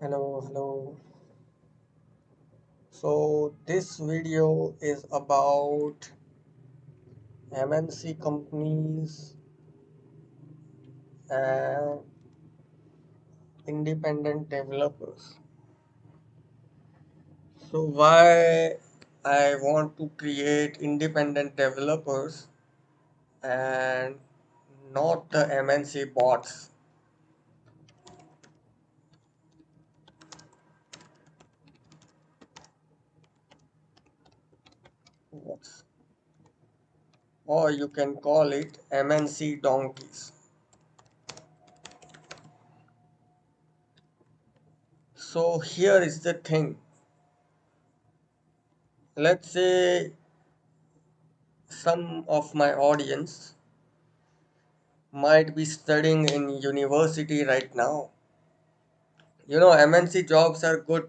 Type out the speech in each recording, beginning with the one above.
Hello, hello. So this video is about MNC companies and independent developers. So why I want to create independent developers and not the MNC bots. Or you can call it MNC donkeys. So here is the thing. Let's say some of my audience might be studying in university right now. MNC jobs are good,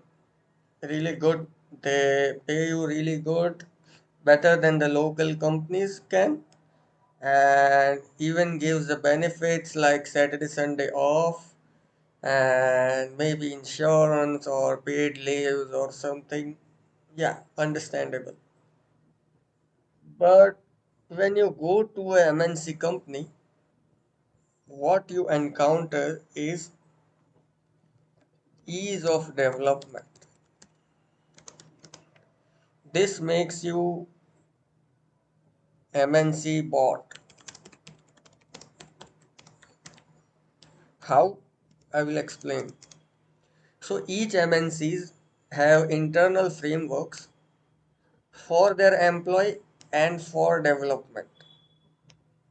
really good. They pay you really good, better than the local companies can, and even gives the benefits like Saturday, Sunday off, and maybe insurance or paid leaves or something. Yeah, understandable. But when you go to a MNC company, what you encounter is ease of development. This makes you MNC bot. How? I will explain. So each MNCs have internal frameworks for their employee and for development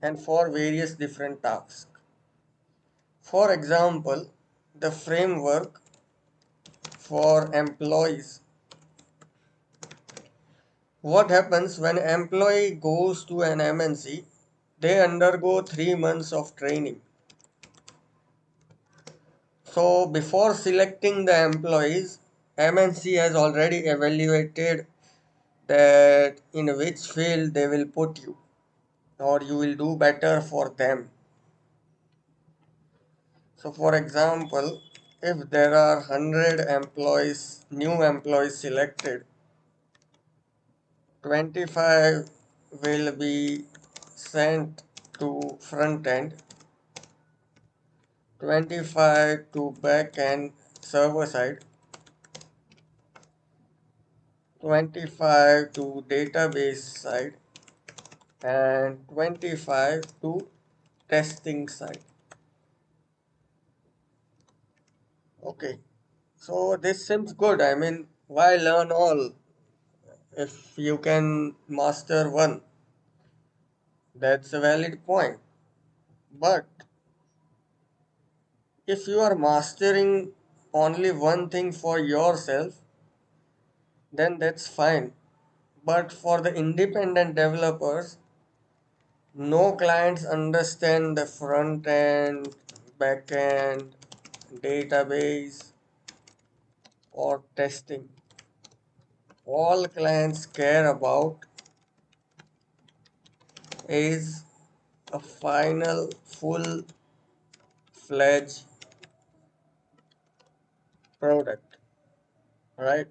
and for various different tasks. For example, the framework for employees. What happens when employee goes to an MNC? They undergo 3 months of training. So before selecting the employees, MNC has already evaluated that in which field they will put you or you will do better for them. So for example, if there are 100 employees, new employees selected, 25 will be sent to front end, 25 to back end server side, 25 to database side, and 25 to testing side. Okay, so this seems good. I mean, why learn all if you can master one? That's a valid point. But if you are mastering only one thing for yourself, then that's fine. But for the independent developers, no clients understand the front end, back end, database, or testing. All clients care about is a final full fledged product, right?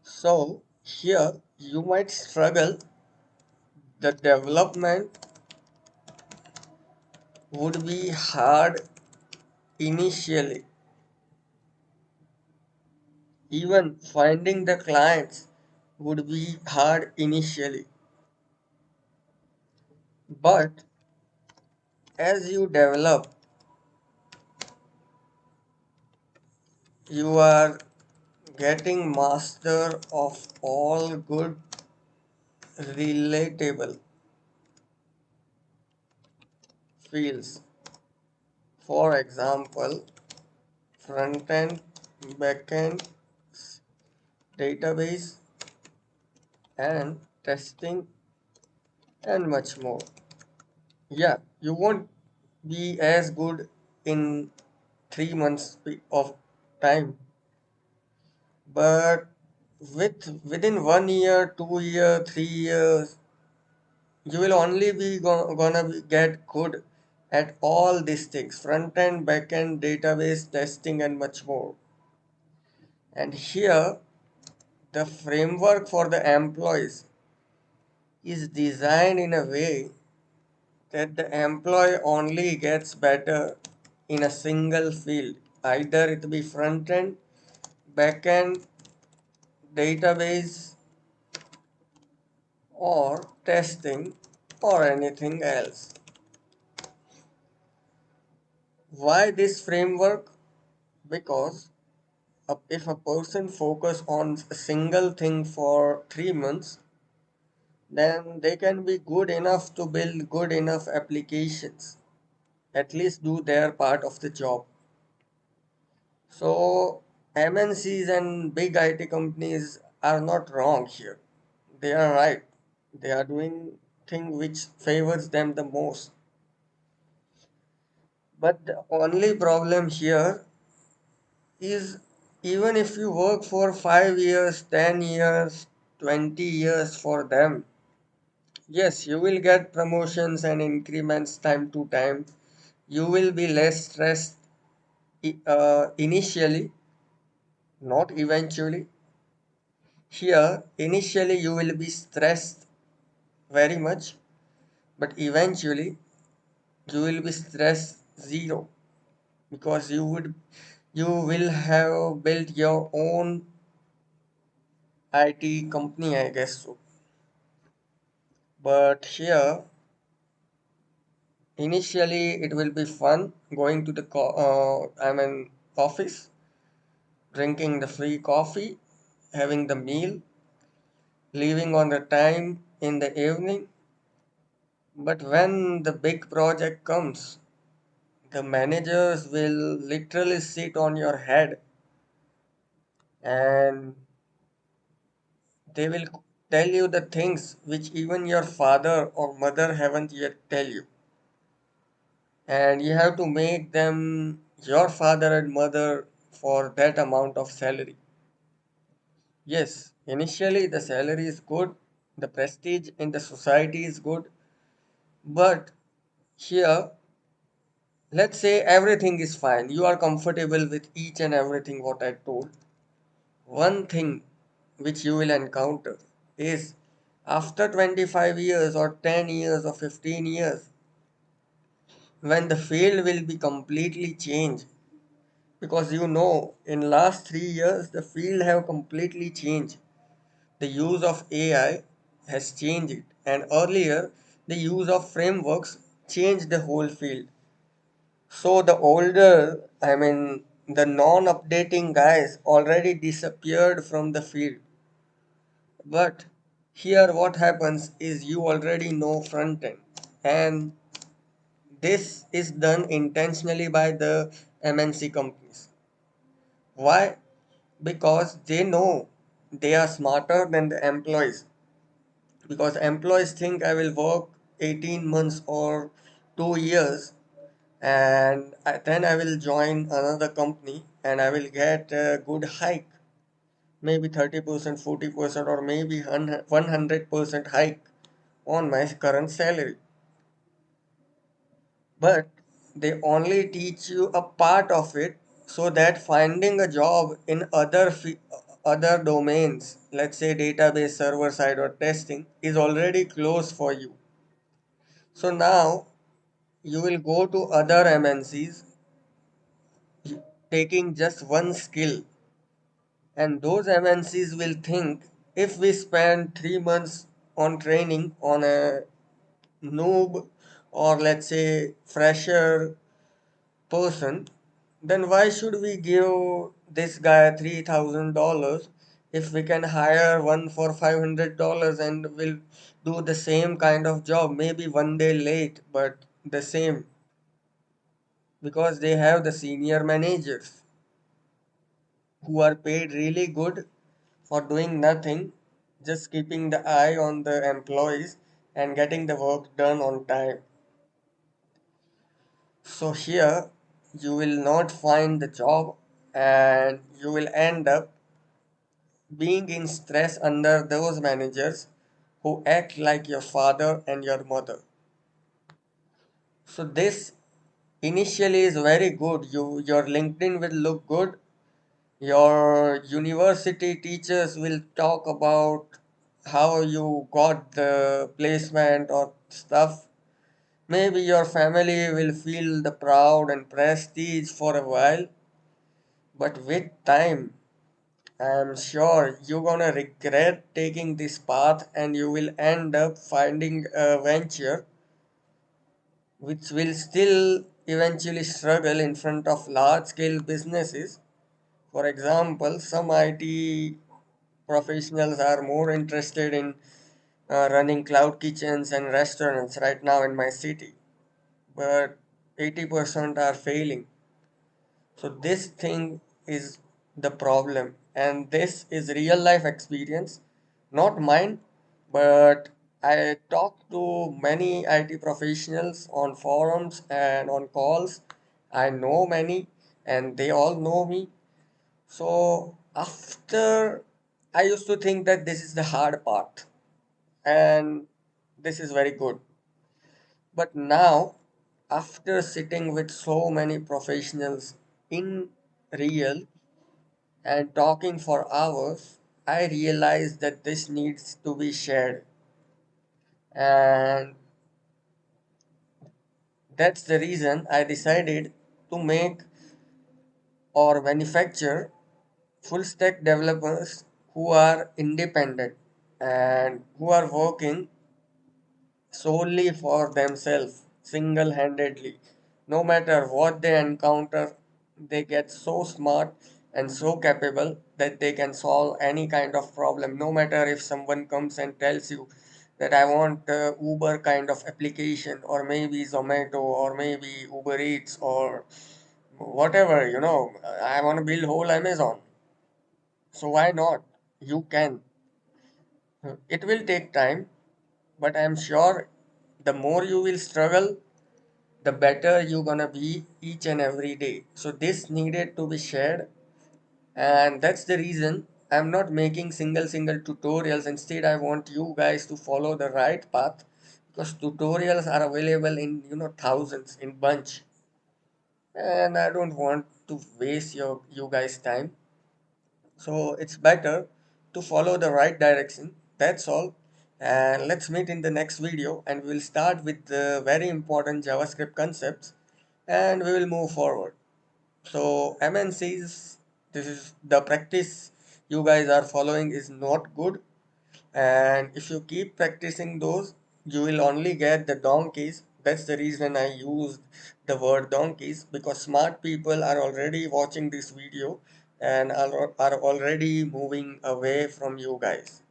So here you might struggle. The development would be hard initially. Even finding the clients would be hard initially. But as you develop, you are getting master of all good relatable fields. For example, front end, back end, database, and testing, and much more. Yeah, you won't be as good in 3 months of time, but within 1 year, 2 year, 3 years, you will only be gonna get good at all these things: front end, back end, database, testing, and much more. And here, the framework for the employees is designed in a way that the employee only gets better in a single field, either it be front end, back end, database, or testing, or anything else. Why this framework? Because if a person focus on a single thing for 3 months, then they can be good enough to build good enough applications, at least do their part of the job. So MNCs and big IT companies are not wrong here. They are right. They are doing thing which favors them the most. But the only problem here is, even if you work for 5 years, 10 years, 20 years for them, yes, you will get promotions and increments time to time. You will be less stressed initially, not eventually. Here, initially you will be stressed very much, but eventually you will be stressed zero, because you will have built your own IT company, I guess so. But here, initially it will be fun going to the office, drinking the free coffee, having the meal, leaving on the time in the evening. But when the big project comes, the managers will literally sit on your head, and they will tell you the things which even your father or mother haven't yet tell you. And you have to make them your father and mother for that amount of salary. Yes, initially the salary is good, the prestige in the society is good, but here, let's say everything is fine, you are comfortable with each and everything what I told. One thing which you will encounter is, after 25 years or 10 years or 15 years, when the field will be completely changed, because in last 3 years the field have completely changed. The use of AI has changed it, and earlier the use of frameworks changed the whole field. So the non-updating guys already disappeared from the field. But here what happens is, you already know front end, and this is done intentionally by the MNC companies. Why? Because they know they are smarter than the employees. Because employees think I will work 18 months or 2 years, and then I will join another company and I will get a good hike, maybe 30%, 40%, or maybe 100% hike on my current salary. But they only teach you a part of it, so that finding a job in other domains, let's say database, server side, or testing, is already closed for you. So now you will go to other MNCs taking just one skill, and those MNCs will think, if we spend 3 months on training on a noob, or let's say fresher person, then why should we give this guy $3,000 if we can hire one for $500 and will do the same kind of job, maybe one day late, but the same, because they have the senior managers who are paid really good for doing nothing, just keeping the eye on the employees and getting the work done on time. So here you will not find the job, and you will end up being in stress under those managers who act like your father and your mother. So this initially is very good. Your LinkedIn will look good. Your university teachers will talk about how you got the placement or stuff. Maybe your family will feel the proud and prestige for a while, but with time, I'm sure you're gonna regret taking this path and you will end up finding a venture which will still eventually struggle in front of large scale businesses. For example, some IT professionals are more interested in running cloud kitchens and restaurants right now in my city, but 80% are failing. So this thing is the problem, and this is real life experience, not mine, but I talk to many IT professionals on forums and on calls. I know many, and they all know me. So after I used to think that this is the hard part, and this is very good. But now, after sitting with so many professionals in real and talking for hours, I realized that this needs to be shared. And that's the reason I decided to make or manufacture full stack developers who are independent and who are working solely for themselves, single handedly. No matter what they encounter, they get so smart and so capable that they can solve any kind of problem. No matter if someone comes and tells you that I want a Uber kind of application, or maybe Zomato, or maybe Uber Eats, or whatever, I want to build whole Amazon. So why not? You can. It will take time, but I'm sure the more you will struggle, the better you're gonna be each and every day. So this needed to be shared, and that's the reason I'm not making single tutorials. Instead, I want you guys to follow the right path, because tutorials are available in thousands in bunch, and I don't want to waste you guys time. So it's better to follow the right direction. That's all. And let's meet in the next video, and we'll start with the very important JavaScript concepts, and we will move forward. So MNCs, this is the practice you guys are following is not good, and if you keep practicing those, you will only get the donkeys. That's the reason I used the word donkeys, because smart people are already watching this video and are already moving away from you guys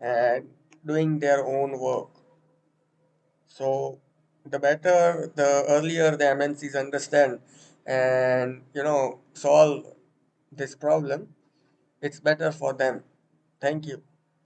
and doing their own work. So the better, the earlier the MNCs understand and solve this problem, it's better for them. Thank you.